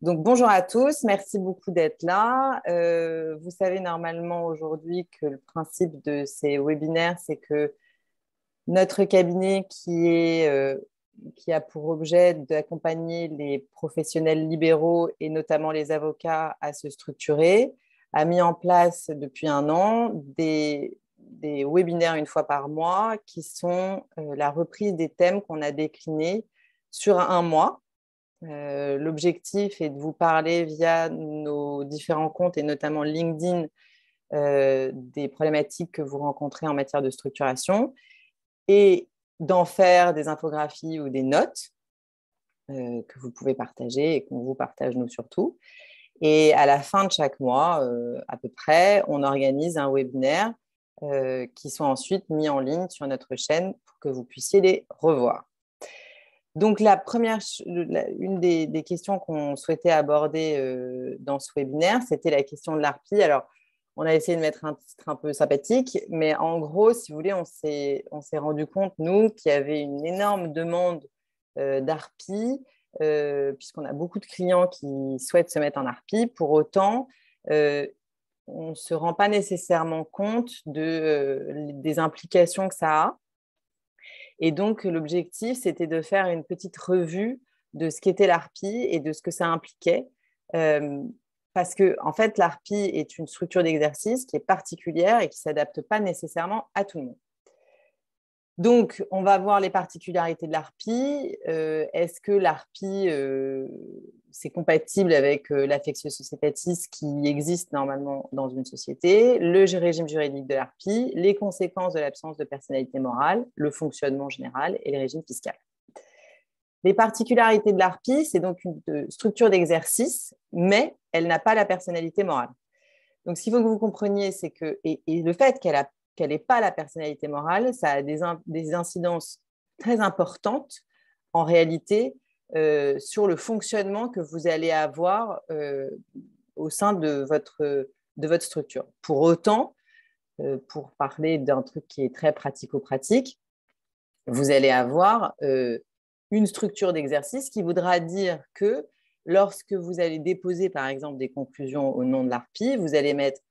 Donc, bonjour à tous, merci beaucoup d'être là. Vous savez normalement aujourd'hui que le principe de ces webinaires, c'est que notre cabinet qui a pour objet d'accompagner les professionnels libéraux et notamment les avocats à se structurer, a mis en place depuis un an des webinaires une fois par mois qui sont la reprise des thèmes qu'on a déclinés sur un mois. L'objectif est de vous parler via nos différents comptes et notamment LinkedIn des problématiques que vous rencontrez en matière de structuration et d'en faire des infographies ou des notes que vous pouvez partager et qu'on vous partage nous surtout. Et à la fin de chaque mois, à peu près, on organise un webinaire qui sont ensuite mis en ligne sur notre chaîne pour que vous puissiez les revoir. Donc, une des questions qu'on souhaitait aborder dans ce webinaire, c'était la question de l'ARPI. Alors, on a essayé de mettre un titre un peu sympathique, mais en gros, si vous voulez, on s'est rendu compte, nous, qu'il y avait une énorme demande d'ARPI, puisqu'on a beaucoup de clients qui souhaitent se mettre en ARPI. Pour autant, on ne se rend pas nécessairement compte des implications que ça a. Et donc, l'objectif, c'était de faire une petite revue de ce qu'était l'ARPI et de ce que ça impliquait. Parce que, en fait, l'ARPI est une structure d'exercice qui est particulière et qui ne s'adapte pas nécessairement à tout le monde. Donc, on va voir les particularités de l'ARPI. Est-ce que l'ARPI, c'est compatible avec l'affectio societatis qui existe normalement dans une société, le régime juridique de l'ARPI, les conséquences de l'absence de personnalité morale, le fonctionnement général et le régime fiscal. Les particularités de l'ARPI, c'est donc une structure d'exercice, mais elle n'a pas la personnalité morale. Donc, ce qu'il faut que vous compreniez, c'est que, et le fait qu'elle n'ait pas la personnalité morale, ça a des incidences très importantes en réalité sur le fonctionnement que vous allez avoir au sein de votre structure. Pour autant, pour parler d'un truc qui est très pratico-pratique, vous allez avoir une structure d'exercice qui voudra dire que lorsque vous allez déposer, par exemple, des conclusions au nom de l'ARPI, vous allez mettre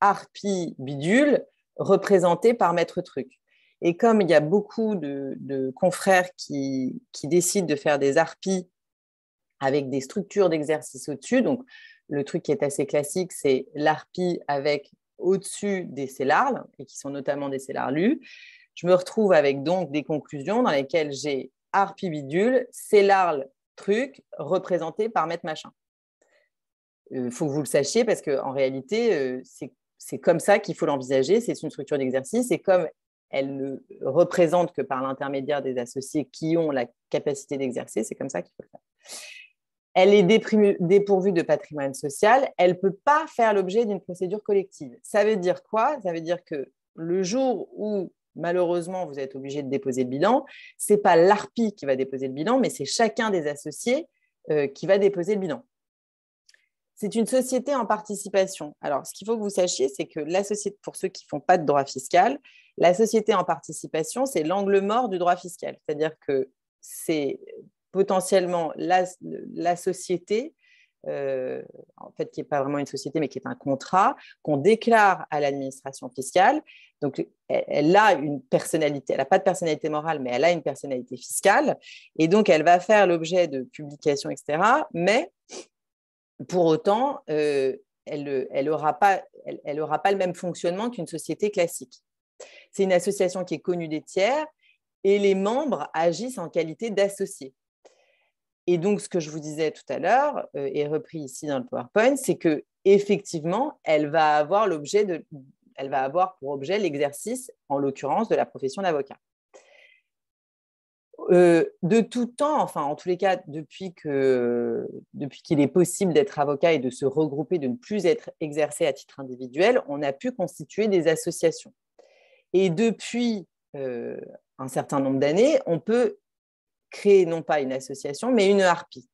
ARPI bidule représenté par maître truc. Et comme il y a beaucoup de confrères qui décident de faire des ARPI avec des structures d'exercice au-dessus, donc le truc qui est assez classique, c'est l'ARPI avec au-dessus des CELARL, et qui sont notamment des CELARL lus. Je me retrouve avec donc des conclusions dans lesquelles j'ai ARPI bidule, CELARL truc, représenté par maître machin. Il faut que vous le sachiez parce qu'en réalité, c'est comme ça qu'il faut l'envisager. C'est une structure d'exercice et comme elle ne représente que par l'intermédiaire des associés qui ont la capacité d'exercer, c'est comme ça qu'il faut le faire. Elle est dépourvue de patrimoine social. Elle ne peut pas faire l'objet d'une procédure collective. Ça veut dire quoi? Ça veut dire que le jour où, malheureusement, vous êtes obligé de déposer le bilan, ce n'est pas l'ARPI qui va déposer le bilan, mais c'est chacun des associés qui va déposer le bilan. C'est une société en participation. Alors, ce qu'il faut que vous sachiez, c'est que la société, pour ceux qui ne font pas de droit fiscal, la société en participation, c'est l'angle mort du droit fiscal. C'est-à-dire que c'est potentiellement la société, en fait, qui n'est pas vraiment une société, mais qui est un contrat, qu'on déclare à l'administration fiscale. Donc, elle a une personnalité, elle n'a pas de personnalité morale, mais elle a une personnalité fiscale. Et donc, elle va faire l'objet de publications, etc. Mais pour autant, elle aura pas le même fonctionnement qu'une société classique. C'est une association qui est connue des tiers et les membres agissent en qualité d'associés. Et donc, ce que je vous disais tout à l'heure, est repris ici dans le PowerPoint, c'est qu'effectivement, elle va avoir pour objet l'exercice, en l'occurrence, de la profession d'avocat. De tout temps, enfin en tous les cas depuis qu'il est possible d'être avocat et de se regrouper, de ne plus être exercé à titre individuel, on a pu constituer des associations. Et depuis un certain nombre d'années, on peut créer non pas une association, mais une ARPI.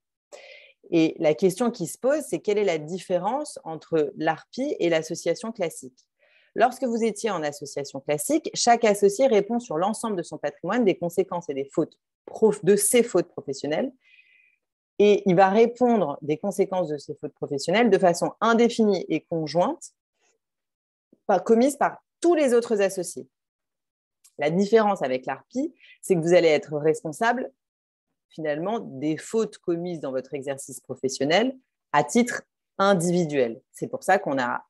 Et la question qui se pose, c'est quelle est la différence entre l'ARPI et l'association classique? Lorsque vous étiez en association classique, chaque associé répond sur l'ensemble de son patrimoine des conséquences et des fautes de ses fautes professionnelles et il va répondre des conséquences de ces fautes professionnelles de façon indéfinie et conjointe, commises par tous les autres associés. La différence avec l'ARPI, c'est que vous allez être responsable finalement des fautes commises dans votre exercice professionnel à titre individuel. C'est pour ça qu'on a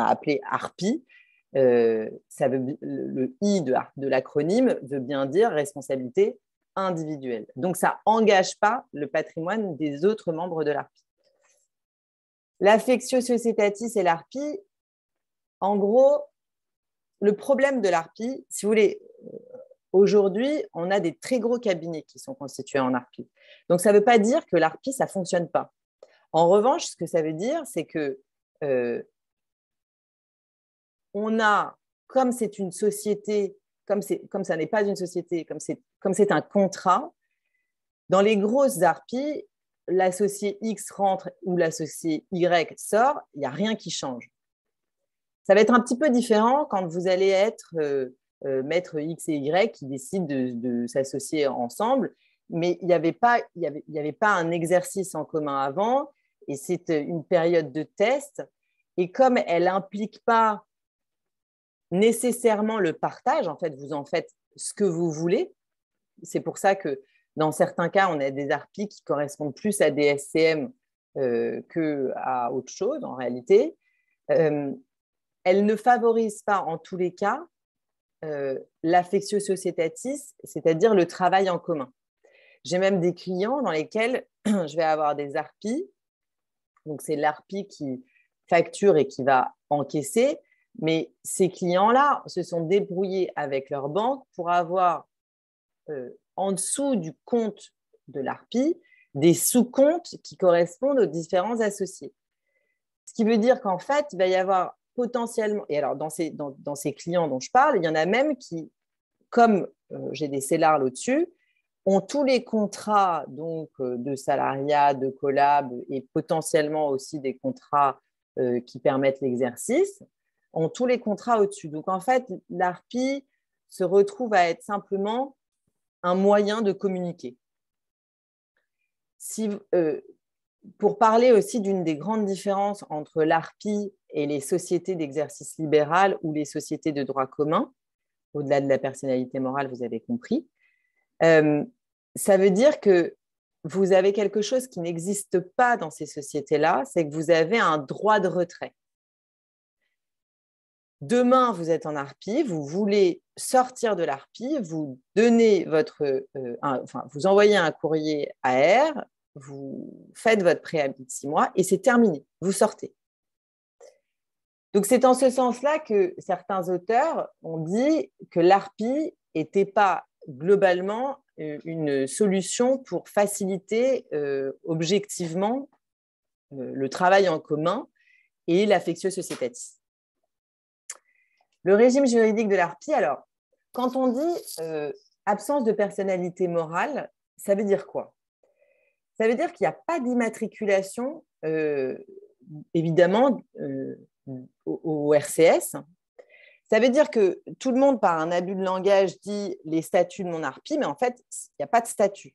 appelé ARPI. Le I de l'acronyme veut bien dire responsabilité individuelle. Donc, ça n'engage pas le patrimoine des autres membres de l'ARPI. L'affectio societatis et l'ARPI, en gros, le problème de l'ARPI, si vous voulez, aujourd'hui, on a des très gros cabinets qui sont constitués en ARPI. Donc, ça ne veut pas dire que l'ARPI, ça ne fonctionne pas. En revanche, ce que ça veut dire, c'est que on a, comme c'est une société, comme ça n'est pas une société, comme c'est un contrat, dans les grosses ARPI, l'associé X rentre ou l'associé Y sort, il n'y a rien qui change. Ça va être un petit peu différent quand vous allez être maître X et Y qui décident de s'associer ensemble, mais il n'y avait pas un exercice en commun avant, et c'est une période de test, et comme elle n'implique pas nécessairement le partage, en fait, vous en faites ce que vous voulez. C'est pour ça que dans certains cas, on a des ARPI qui correspondent plus à des SCM qu'à autre chose en réalité. Elle ne favorise pas en tous les cas l'affectio societatis, c'est-à-dire le travail en commun. J'ai même des clients dans lesquels je vais avoir des ARPI, donc c'est l'ARPI qui facture et qui va encaisser, mais ces clients-là se sont débrouillés avec leur banque pour avoir en dessous du compte de l'ARPI des sous-comptes qui correspondent aux différents associés. Ce qui veut dire qu'en fait, il va y avoir potentiellement, et alors dans ces clients dont je parle, il y en a même qui, comme j'ai des CELARL au-dessus, ont tous les contrats donc, de salariat, de collab et potentiellement aussi des contrats qui permettent l'exercice, ont tous les contrats au-dessus. Donc en fait, l'ARPI se retrouve à être simplement un moyen de communiquer. Pour parler aussi d'une des grandes différences entre l'ARPI et les sociétés d'exercice libéral ou les sociétés de droit commun, au-delà de la personnalité morale, vous avez compris, ça veut dire que vous avez quelque chose qui n'existe pas dans ces sociétés-là, c'est que vous avez un droit de retrait. Demain, vous êtes en ARPI, vous voulez sortir de l'ARPI, vous donnez vous envoyez un courrier à R, vous faites votre préavis de 6 mois et c'est terminé, vous sortez. Donc, c'est en ce sens-là que certains auteurs ont dit que l'ARPI n'était pas globalement une solution pour faciliter objectivement le travail en commun et l'affectio societatis. Le régime juridique de l'ARPI, alors, quand on dit absence de personnalité morale, ça veut dire quoi? Ça veut dire qu'il n'y a pas d'immatriculation, évidemment, au RCS. Ça veut dire que tout le monde, par un abus de langage, dit les statuts de mon ARPI, mais en fait, il n'y a pas de statut.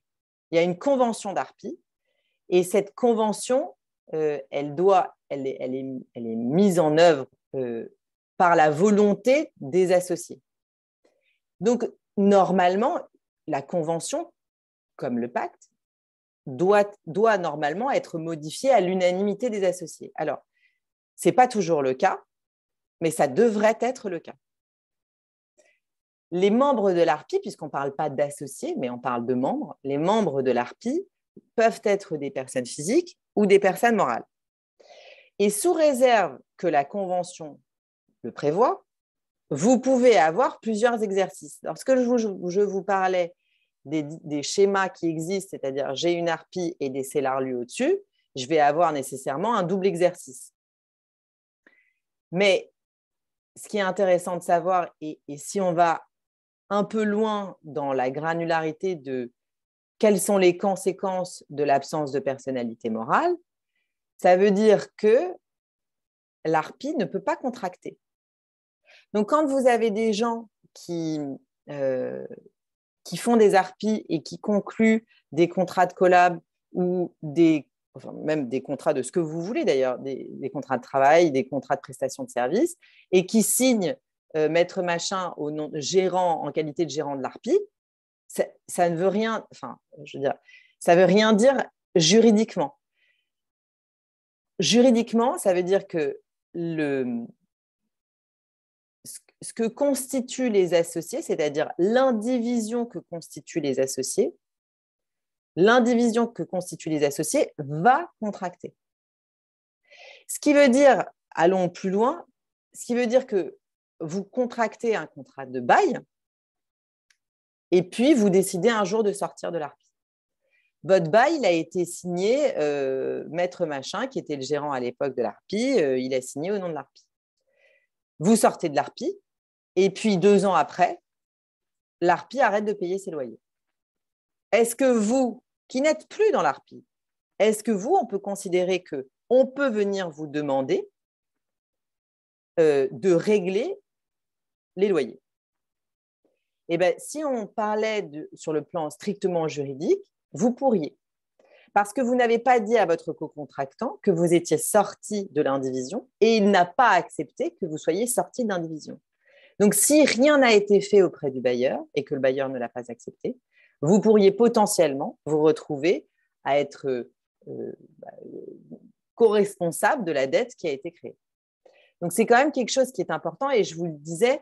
Il y a une convention d'ARPI, et cette convention, elle est mise en œuvre par la volonté des associés. Donc, normalement, la convention, comme le pacte, doit normalement être modifiée à l'unanimité des associés. Alors, ce n'est pas toujours le cas, mais ça devrait être le cas. Les membres de l'ARPI, puisqu'on ne parle pas d'associés, mais on parle de membres, les membres de l'ARPI peuvent être des personnes physiques ou des personnes morales. Et sous réserve que la convention le prévoit, vous pouvez avoir plusieurs exercices. Lorsque je vous parlais des schémas qui existent, c'est-à-dire j'ai une ARPI et des CELARL au-dessus, je vais avoir nécessairement un double exercice. Mais ce qui est intéressant de savoir, et si on va un peu loin dans la granularité de quelles sont les conséquences de l'absence de personnalité morale, ça veut dire que l'ARPI ne peut pas contracter. Donc, quand vous avez des gens qui font des ARPI et qui concluent des contrats de collab ou même des contrats de ce que vous voulez d'ailleurs, des contrats de travail, des contrats de prestation de services, et qui signent maître machin au nom de gérant en qualité de gérant de l'ARPI, ça ne veut rien, enfin, je veux dire, ça veut rien dire juridiquement. Juridiquement, ça veut dire que ce que constituent les associés, c'est-à-dire l'indivision que constituent les associés, l'indivision que constituent les associés va contracter. Ce qui veut dire, allons plus loin, ce qui veut dire que vous contractez un contrat de bail et puis vous décidez un jour de sortir de l'ARPI. Votre bail, il a été signé, maître machin, qui était le gérant à l'époque de l'ARPI, il a signé au nom de l'ARPI. Vous sortez de l'ARPI et puis 2 ans après, l'ARPI arrête de payer ses loyers. Est-ce que vous, qui n'êtes plus dans l'ARPI, est-ce que vous, on peut considérer qu'on peut venir vous demander de régler les loyers? Eh bien, si on parlait sur le plan strictement juridique, vous pourriez. Parce que vous n'avez pas dit à votre co-contractant que vous étiez sorti de l'indivision et il n'a pas accepté que vous soyez sorti de l'indivision. Donc, si rien n'a été fait auprès du bailleur et que le bailleur ne l'a pas accepté, vous pourriez potentiellement vous retrouver à être co-responsable de la dette qui a été créée. Donc, c'est quand même quelque chose qui est important et je vous le disais,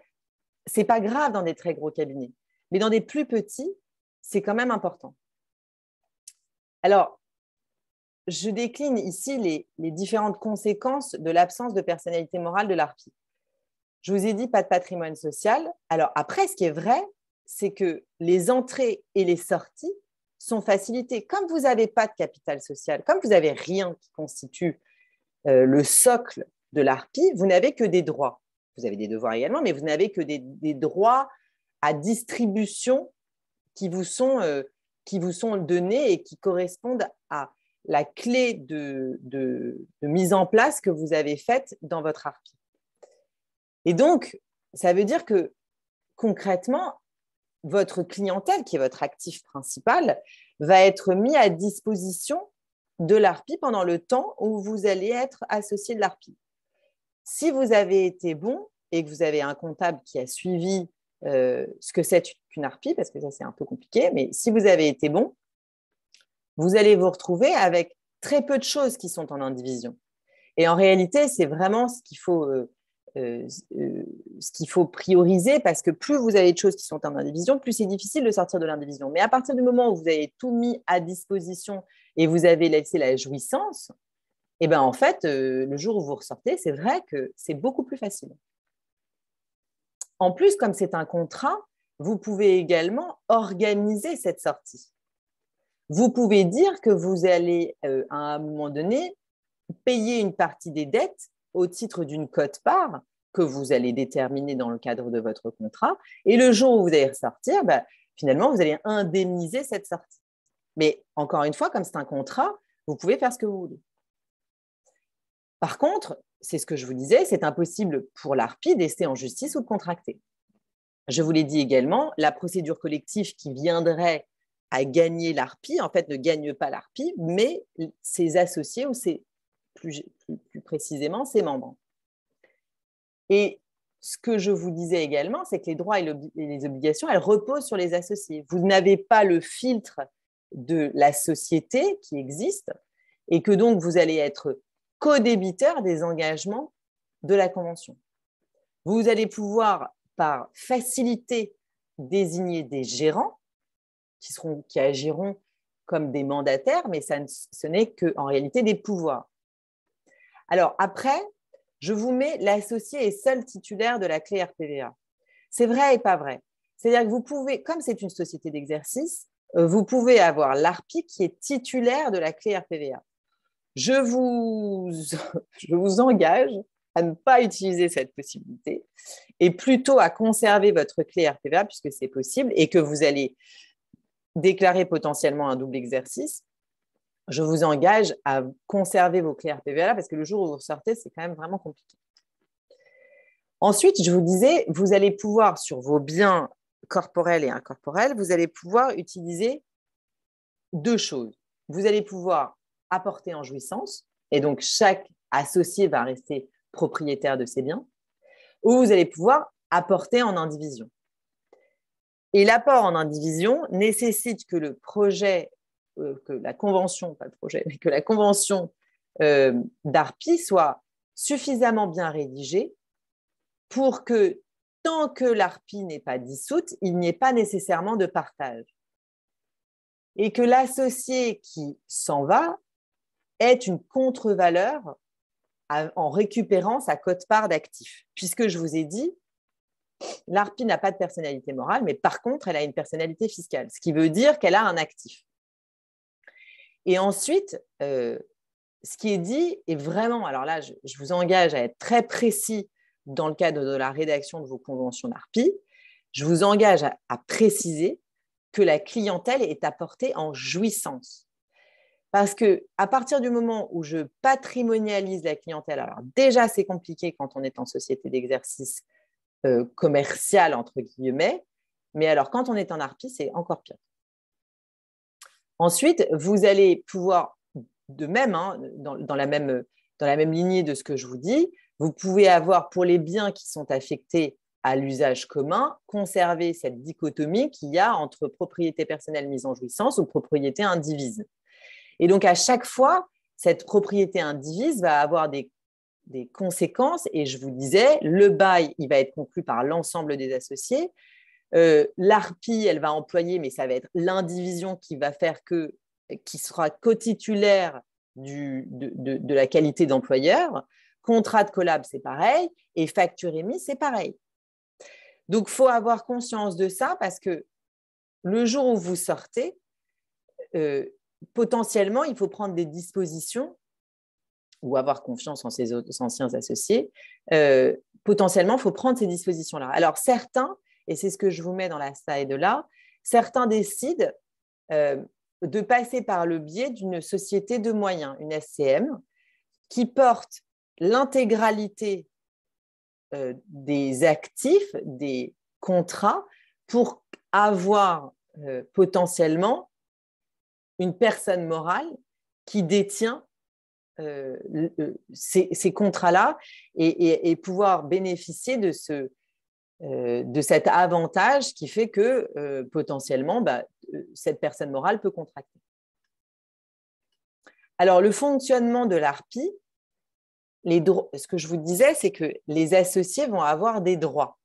ce n'est pas grave dans des très gros cabinets, mais dans des plus petits, c'est quand même important. Alors, je décline ici les différentes conséquences de l'absence de personnalité morale de l'ARPI. Je vous ai dit pas de patrimoine social. Alors après, ce qui est vrai, c'est que les entrées et les sorties sont facilitées. Comme vous n'avez pas de capital social, comme vous n'avez rien qui constitue le socle de l'ARPI, vous n'avez que des droits. Vous avez des devoirs également, mais vous n'avez que des droits à distribution qui vous sont donnés et qui correspondent à la clé de mise en place que vous avez faite dans votre ARPI. Et donc, ça veut dire que concrètement, votre clientèle, qui est votre actif principal, va être mis à disposition de l'ARPI pendant le temps où vous allez être associé de l'ARPI. Si vous avez été bon et que vous avez un comptable qui a suivi ce que c'est qu'une ARPI, parce que ça c'est un peu compliqué, mais si vous avez été bon, vous allez vous retrouver avec très peu de choses qui sont en indivision. Et en réalité, c'est vraiment ce qu'il faut prioriser, parce que plus vous avez de choses qui sont en indivision, plus c'est difficile de sortir de l'indivision. Mais à partir du moment où vous avez tout mis à disposition et vous avez laissé la jouissance, et ben en fait, le jour où vous ressortez, c'est vrai que c'est beaucoup plus facile. En plus, comme c'est un contrat, vous pouvez également organiser cette sortie. Vous pouvez dire que vous allez, à un moment donné, payer une partie des dettes au titre d'une quote-part que vous allez déterminer dans le cadre de votre contrat. Et le jour où vous allez ressortir, finalement, vous allez indemniser cette sortie. Mais encore une fois, comme c'est un contrat, vous pouvez faire ce que vous voulez. Par contre, c'est ce que je vous disais, c'est impossible pour l'ARPI d'ester en justice ou de contracter. Je vous l'ai dit également, la procédure collective qui viendrait à gagner l'ARPI, en fait, ne gagne pas l'ARPI, mais ses associés ou plus précisément ses membres. Et ce que je vous disais également, c'est que les droits et les obligations, elles reposent sur les associés. Vous n'avez pas le filtre de la société qui existe et que donc vous allez être co-débiteur des engagements de la Convention. Vous allez pouvoir, par facilité, désigner des gérants qui agiront comme des mandataires, mais ce n'est qu'en réalité des pouvoirs. Alors après, je vous mets l'associé est seul titulaire de la clé RPVA. C'est vrai et pas vrai. C'est-à-dire que vous pouvez, comme c'est une société d'exercice, vous pouvez avoir l'ARPI qui est titulaire de la clé RPVA. Je vous engage à ne pas utiliser cette possibilité et plutôt à conserver votre clé RPVA puisque c'est possible et que vous allez déclarer potentiellement un double exercice. Je vous engage à conserver vos clés RPVA parce que le jour où vous sortez, c'est quand même vraiment compliqué. Ensuite, je vous disais, vous allez pouvoir, sur vos biens corporels et incorporels, vous allez pouvoir utiliser 2 choses. vous allez pouvoir apporter en jouissance, et donc chaque associé va rester propriétaire de ses biens, ou vous allez pouvoir apporter en indivision. Et l'apport en indivision nécessite que le projet, que la convention, pas le projet, mais que la convention d'Arpi soit suffisamment bien rédigée pour que, tant que l'Arpi n'est pas dissoute, il n'y ait pas nécessairement de partage. Et que l'associé qui s'en va ait une contre-valeur en récupérant sa quote-part d'actifs. Puisque je vous ai dit, l'Arpi n'a pas de personnalité morale, mais par contre, elle a une personnalité fiscale, ce qui veut dire qu'elle a un actif. Et ensuite, ce qui est dit est vraiment, alors là, je vous engage à être très précis dans le cadre de la rédaction de vos conventions d'Arpi, je vous engage à préciser que la clientèle est apportée en jouissance. Parce qu'à partir du moment où je patrimonialise la clientèle, alors déjà, c'est compliqué quand on est en société d'exercice commercial, entre guillemets, mais alors quand on est en Arpi, c'est encore pire. Ensuite, vous allez pouvoir, de même, dans la même lignée de ce que je vous dis, vous pouvez avoir pour les biens qui sont affectés à l'usage commun, conserver cette dichotomie qu'il y a entre propriété personnelle mise en jouissance ou propriété indivise. Et donc, à chaque fois, cette propriété indivise va avoir des conséquences. Et je vous disais, le bail, il va être conclu par l'ensemble des associés. L'Arpi, elle va employer, mais ça va être l'indivision qui va faire qui sera cotitulaire de la qualité d'employeur. Contrat de collab, c'est pareil. Et facture émise, c'est pareil. Donc, il faut avoir conscience de ça parce que le jour où vous sortez, potentiellement, il faut prendre des dispositions ou avoir confiance en ses anciens associés. Potentiellement, il faut prendre ces dispositions-là. Alors, certains, et c'est ce que je vous mets dans la slide-là, certains décident de passer par le biais d'une société de moyens, une SCM, qui porte l'intégralité des actifs, des contrats, pour avoir potentiellement une personne morale qui détient ces contrats-là et pouvoir bénéficier de cet avantage qui fait que potentiellement, cette personne morale peut contracter. Alors, le fonctionnement de l'Arpi, ce que je vous disais, c'est que les associés vont avoir des droits.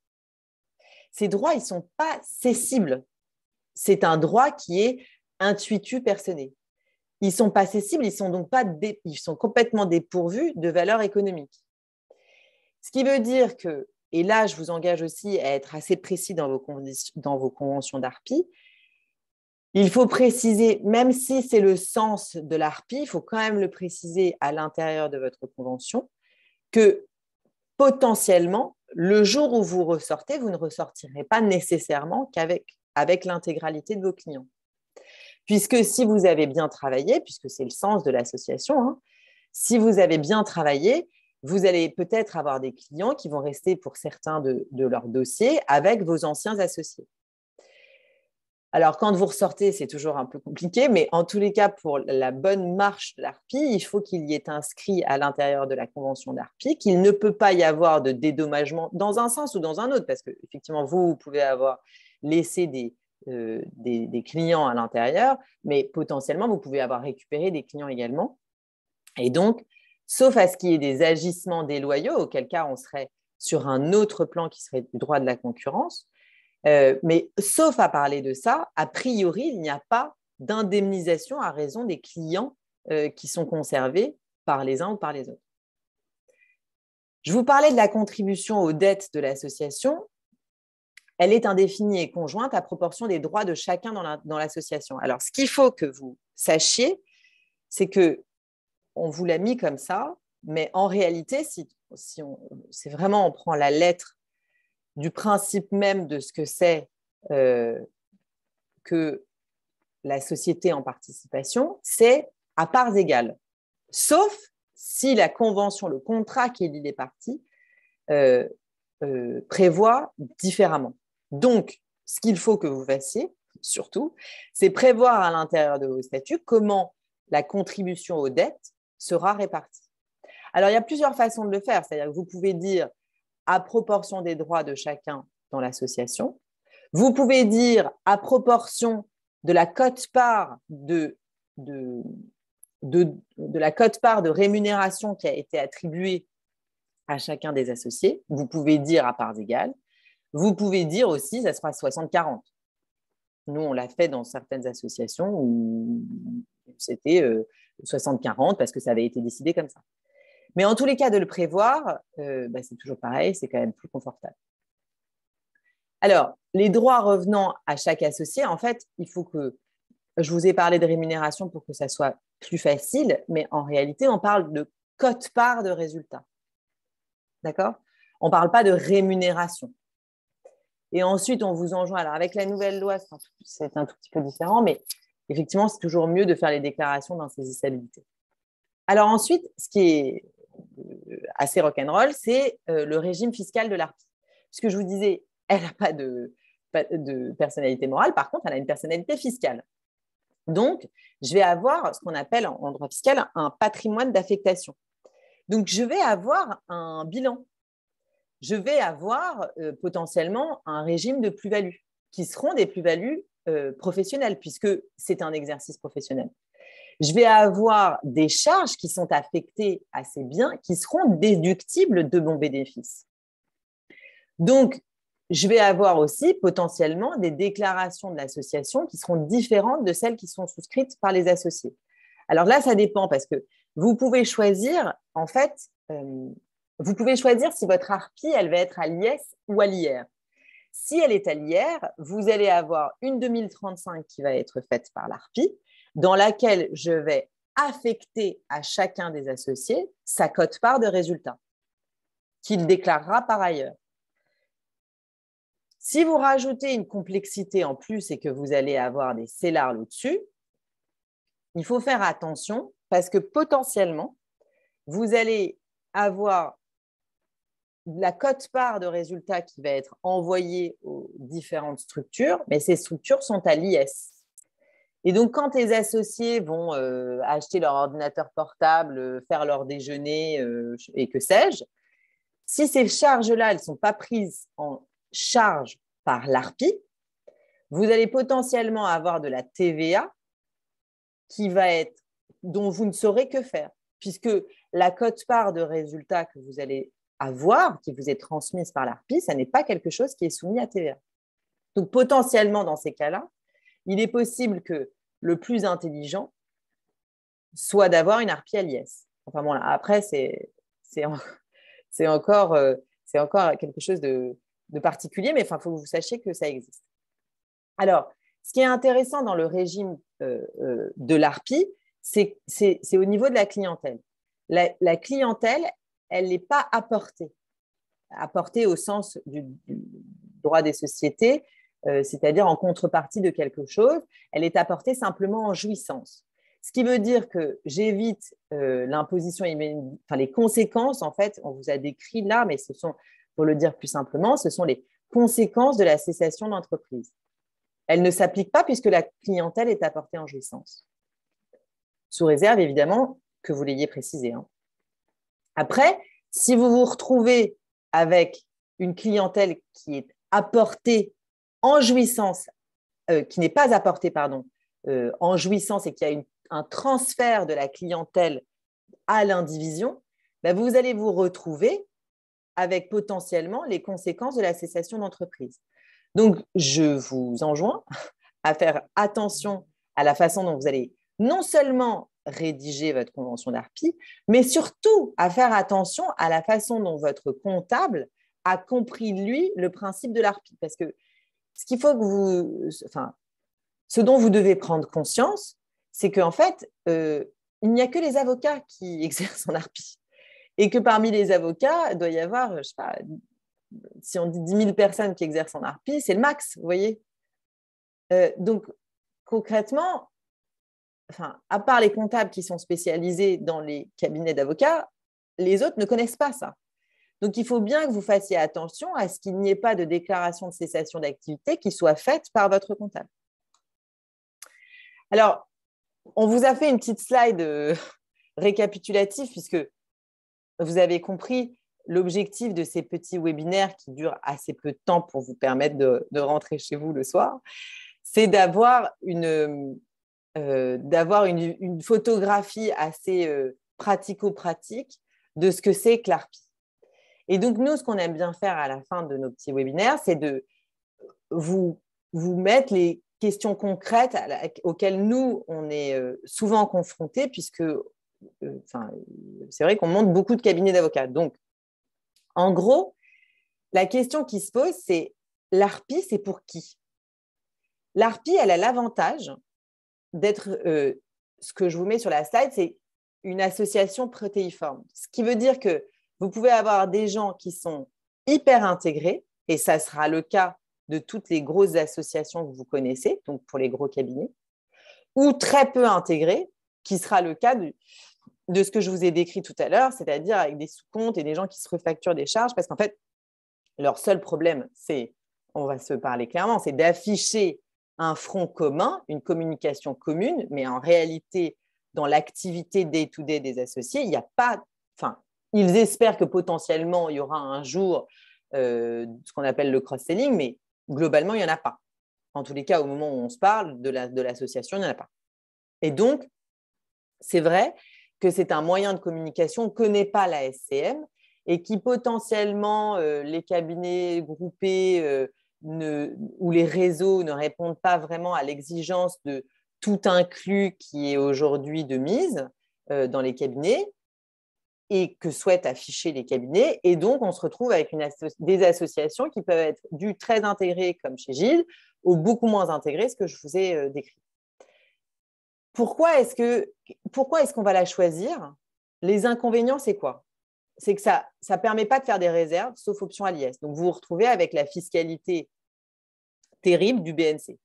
Ces droits, ils ne sont pas cessibles. C'est un droit qui est intuitu personné. Ils ne sont pas cessibles, ils sont complètement dépourvus de valeur économique. Ce qui veut dire que, et là, je vous engage aussi à être assez précis dans vos conventions d'Arpi, il faut préciser, même si c'est le sens de l'Arpi, il faut quand même le préciser à l'intérieur de votre convention, que potentiellement, le jour où vous ressortez, vous ne ressortirez pas nécessairement qu'avec l'intégralité de vos clients. Puisque si vous avez bien travaillé, puisque c'est le sens de l'association, si vous avez bien travaillé, vous allez peut-être avoir des clients qui vont rester pour certains de leurs dossiers avec vos anciens associés. Alors, quand vous ressortez, c'est toujours un peu compliqué, mais en tous les cas, pour la bonne marche de l'Arpi, il faut qu'il y ait inscrit à l'intérieur de la convention d'Arpi qu'il ne peut pas y avoir de dédommagement dans un sens ou dans un autre, parce qu'effectivement, vous pouvez avoir laissé des clients à l'intérieur, mais potentiellement, vous pouvez avoir récupéré des clients également. Et donc, sauf à ce qu'il y ait des agissements déloyaux, auquel cas on serait sur un autre plan qui serait du droit de la concurrence, mais sauf à parler de ça, a priori, il n'y a pas d'indemnisation à raison des clients qui sont conservés par les uns ou par les autres. Je vous parlais de la contribution aux dettes de l'association. Elle est indéfinie et conjointe à proportion des droits de chacun dans l'association. Alors, ce qu'il faut que vous sachiez, c'est qu'on vous l'a mis comme ça, mais en réalité, c'est vraiment, on prend la lettre du principe même de ce que c'est que la société en participation, c'est à parts égales. Sauf si la convention, le contrat qui lie les parties prévoit différemment. Donc, ce qu'il faut que vous fassiez, surtout, c'est prévoir à l'intérieur de vos statuts comment la contribution aux dettes sera répartie. Alors, il y a plusieurs façons de le faire. C'est-à-dire que vous pouvez dire à proportion des droits de chacun dans l'association. Vous pouvez dire à proportion de la quote-part de la quote-part de rémunération qui a été attribuée à chacun des associés. Vous pouvez dire à parts égales. Vous pouvez dire aussi, ça sera 60-40. Nous, on l'a fait dans certaines associations où c'était 60-40 parce que ça avait été décidé comme ça. Mais en tous les cas, de le prévoir, c'est toujours pareil, c'est quand même plus confortable. Alors, les droits revenant à chaque associé, en fait, il faut que… Je vous ai parlé de rémunération pour que ça soit plus facile, mais en réalité, on parle de quote-part de résultat. D'accord? On ne parle pas de rémunération. Et ensuite, on vous enjoint… Alors, avec la nouvelle loi, c'est un tout petit peu différent, mais effectivement, c'est toujours mieux de faire les déclarations d'insaisissabilité. Alors ensuite, ce qui est assez rock'n'roll, c'est le régime fiscal de l'ARPI. Puisque je vous disais, elle n'a pas de personnalité morale, par contre, elle a une personnalité fiscale. Donc, je vais avoir ce qu'on appelle en droit fiscal un patrimoine d'affectation. Donc, je vais avoir un bilan. Je vais avoir potentiellement un régime de plus-value, qui seront des plus-values professionnelles, puisque c'est un exercice professionnel. Je vais avoir des charges qui sont affectées à ces biens qui seront déductibles de mon bénéfice. Donc, je vais avoir aussi potentiellement des déclarations de l'association qui seront différentes de celles qui sont souscrites par les associés. Alors là, ça dépend parce que vous pouvez choisir, en fait, vous pouvez choisir si votre ARPI, elle va être à l'IS ou à l'IR. Si elle est à l'IR, vous allez avoir une 2035 qui va être faite par l'ARPI, dans laquelle je vais affecter à chacun des associés sa quote-part de résultat, qu'il déclarera par ailleurs. Si vous rajoutez une complexité en plus et que vous allez avoir des CELARL au-dessus, il faut faire attention parce que potentiellement, vous allez avoir la quote-part de résultats qui va être envoyée aux différentes structures, mais ces structures sont à l'IS. Et donc, quand les associés vont acheter leur ordinateur portable, faire leur déjeuner et que sais-je, si ces charges-là, elles ne sont pas prises en charge par l'ARPI, vous allez potentiellement avoir de la TVA dont vous ne saurez que faire, puisque la quote-part de résultats que vous allez avoir, qui vous est transmise par l'ARPI, ça n'est pas quelque chose qui est soumis à TVA. Donc, potentiellement, dans ces cas-là, il est possible que le plus intelligent soit d'avoir une ARPI à l'IS. Enfin bon, là, après, c'est encore quelque chose de particulier, mais il faut que vous sachiez que ça existe. Alors, ce qui est intéressant dans le régime de l'ARPI, c'est au niveau de la clientèle. La clientèle, elle n'est pas apportée au sens du droit des sociétés, c'est-à-dire en contrepartie de quelque chose, elle est apportée simplement en jouissance. Ce qui veut dire que j'évite l'imposition, enfin les conséquences, en fait, on vous a décrit là, mais ce sont, pour le dire plus simplement, ce sont les conséquences de la cessation d'entreprise. Elle ne s'applique pas puisque la clientèle est apportée en jouissance. Sous réserve, évidemment, que vous l'ayez précisé. Après, si vous vous retrouvez avec une clientèle qui est apportée en jouissance, qui n'est pas apportée, en jouissance et qui a un transfert de la clientèle à l'indivision, vous allez vous retrouver avec potentiellement les conséquences de la cessation d'entreprise. Donc, je vous enjoins à faire attention à la façon dont vous allez non seulement rédiger votre convention d'ARPI, mais surtout à faire attention à la façon dont votre comptable a compris, lui, le principe de l'ARPI. Parce que ce dont vous devez prendre conscience, c'est qu'en fait, il n'y a que les avocats qui exercent en ARPI. Et que parmi les avocats, il doit y avoir, je ne sais pas, si on dit 10 000 personnes qui exercent en ARPI, c'est le max, vous voyez. Donc, concrètement, à part les comptables qui sont spécialisés dans les cabinets d'avocats, les autres ne connaissent pas ça. Donc, il faut bien que vous fassiez attention à ce qu'il n'y ait pas de déclaration de cessation d'activité qui soit faite par votre comptable. Alors, On vous a fait une petite slide récapitulative puisque vous avez compris l'objectif de ces petits webinaires qui durent assez peu de temps pour vous permettre de rentrer chez vous le soir, c'est d'avoir une photographie assez pratico-pratique de ce que c'est que l'ARPI. Et donc, nous, ce qu'on aime bien faire à la fin de nos petits webinaires, c'est de vous mettre les questions concrètes auxquelles nous, on est souvent confrontés, puisque c'est vrai qu'on monte beaucoup de cabinets d'avocats. Donc, en gros, la question qui se pose, c'est l'ARPI, c'est pour qui? L'ARPI, elle a l'avantage d'être, ce que je vous mets sur la slide, c'est une association protéiforme. Ce qui veut dire que vous pouvez avoir des gens qui sont hyper intégrés, et ça sera le cas de toutes les grosses associations que vous connaissez, donc pour les gros cabinets, ou très peu intégrés, qui sera le cas de ce que je vous ai décrit tout à l'heure, c'est-à-dire avec des sous-comptes et des gens qui se refacturent des charges, parce qu'en fait, leur seul problème, c'est, on va se parler clairement, c'est d'afficher un front commun, une communication commune, mais en réalité, dans l'activité day-to-day des associés, il n'y a pas, ils espèrent que potentiellement, il y aura un jour ce qu'on appelle le cross-selling, mais globalement, il n'y en a pas. En tous les cas, au moment où on se parle de l'association, il n'y en a pas. Et donc, c'est vrai que c'est un moyen de communication que n'est pas la SCM et qui potentiellement, les cabinets groupés ou les réseaux ne répondent pas vraiment à l'exigence de tout inclus qui est aujourd'hui de mise dans les cabinets et que souhaitent afficher les cabinets. Et donc, on se retrouve avec des associations qui peuvent être du très intégrées, comme chez Gilles, ou beaucoup moins intégrées, ce que je vous ai décrit. Pourquoi est-ce qu'on va la choisir? Les inconvénients, c'est quoi? C'est que ça ne permet pas de faire des réserves, sauf option à l'IS. Donc, vous vous retrouvez avec la fiscalité terrible du BNC.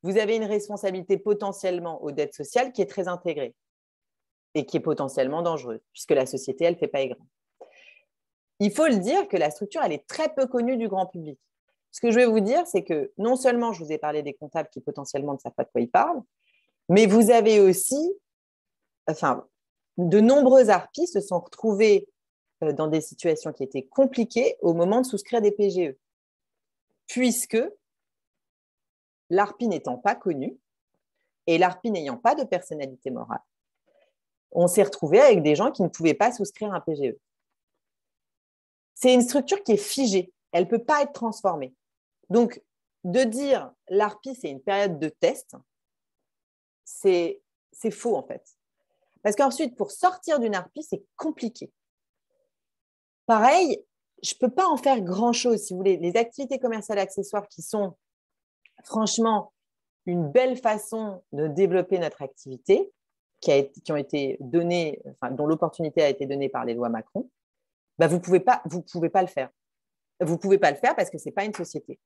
Vous avez une responsabilité potentiellement aux dettes sociales qui est très intégrée et qui est potentiellement dangereuse, puisque la société, elle ne fait pas aigrun. Il faut le dire que la structure, elle est très peu connue du grand public. Ce que je vais vous dire, c'est que non seulement je vous ai parlé des comptables qui potentiellement ne savent pas de quoi ils parlent, mais vous avez aussi, de nombreux ARPI se sont retrouvés dans des situations qui étaient compliquées au moment de souscrire des PGE, puisque l'ARPI n'étant pas connu et l'ARPI n'ayant pas de personnalité morale, on s'est retrouvé avec des gens qui ne pouvaient pas souscrire un PGE. C'est une structure qui est figée, elle ne peut pas être transformée. Donc, de dire l'ARPI, c'est une période de test, c'est faux en fait. Parce qu'ensuite, pour sortir d'une ARPI, c'est compliqué. Pareil, je ne peux pas en faire grand-chose, si vous voulez. Les activités commerciales accessoires qui sont franchement une belle façon de développer notre activité, qui ont été données, dont l'opportunité a été donnée par les lois Macron, vous pouvez pas le faire. Vous ne pouvez pas le faire parce que ce n'est pas une société.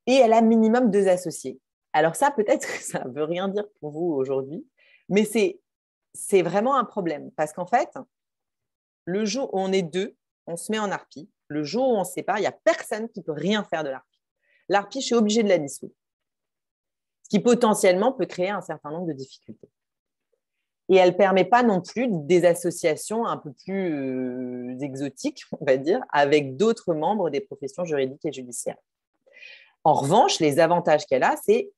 Et elle a minimum 2 associés. Alors ça, peut-être que ça ne veut rien dire pour vous aujourd'hui, mais c'est vraiment un problème. Parce qu'en fait, le jour où on est 2, on se met en ARPI. Le jour où on se sépare, il n'y a personne qui peut rien faire de l'ARPI. L'ARPI, je suis obligée de la dissoudre. Ce qui potentiellement peut créer un certain nombre de difficultés. Et elle ne permet pas non plus des associations un peu plus exotiques, on va dire, avec d'autres membres des professions juridiques et judiciaires. En revanche, les avantages qu'elle a, c'est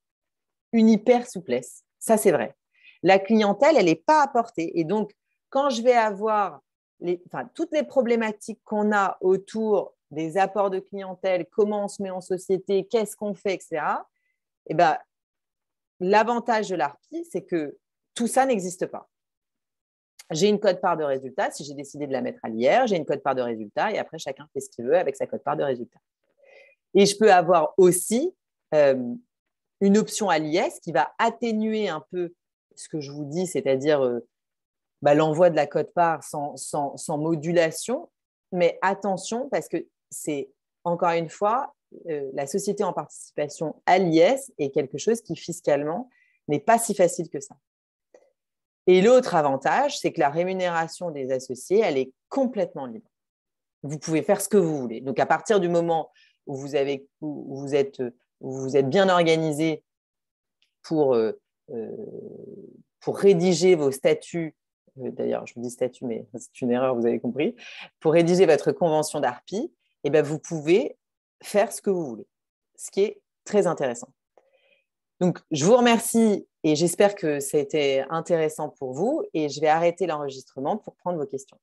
une hyper souplesse. Ça, c'est vrai. La clientèle, elle n'est pas apportée. Et donc, quand je vais avoir toutes les problématiques qu'on a autour des apports de clientèle, comment on se met en société, qu'est-ce qu'on fait, etc., l'avantage de l'ARPI, c'est que tout ça n'existe pas. J'ai une quote-part de résultat. Si j'ai décidé de la mettre à l'IR, j'ai une quote-part de résultat et après, chacun fait ce qu'il veut avec sa quote-part de résultat. Et je peux avoir aussi une option à l'IS qui va atténuer un peu ce que je vous dis, c'est-à-dire l'envoi de la quote-part sans modulation. Mais attention, parce que c'est, encore une fois, la société en participation à l'IS est quelque chose qui, fiscalement, n'est pas si facile que ça. Et l'autre avantage, c'est que la rémunération des associés, elle est complètement libre. Vous pouvez faire ce que vous voulez. Donc, à partir du moment où vous êtes bien organisé pour pour rédiger vos statuts, d'ailleurs, je vous dis statut, mais c'est une erreur, vous avez compris, pour rédiger votre convention d'ARPI, eh ben, vous pouvez faire ce que vous voulez, ce qui est très intéressant. Donc, je vous remercie et j'espère que ça a été intéressant pour vous et je vais arrêter l'enregistrement pour prendre vos questions.